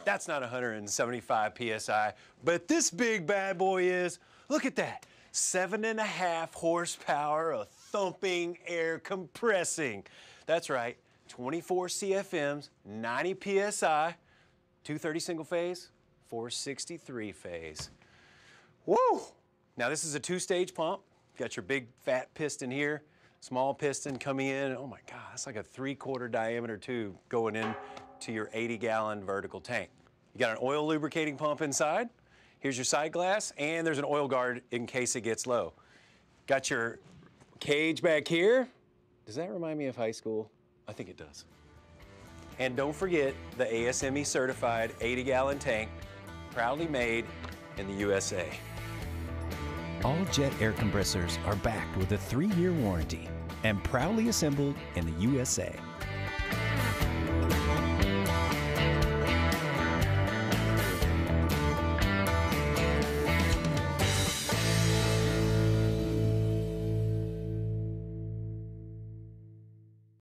That's not 175 PSI, but this big bad boy is. Look at that, 7.5 horsepower of thumping air compressing. That's right, 24 CFMs, 90 PSI, 230 single phase, 463 phase. Woo! Now this is a 2-stage pump. You've got your big fat piston here, small piston coming in. Oh my God, that's like a 3/4 diameter tube going in to your 80-gallon vertical tank. You got an oil lubricating pump inside. Here's your side glass, and there's an oil guard in case it gets low. Got your cage back here. Does that remind me of high school? I think it does. And don't forget the ASME certified 80-gallon tank, proudly made in the USA. All jet air compressors are backed with a 3-year warranty and proudly assembled in the USA.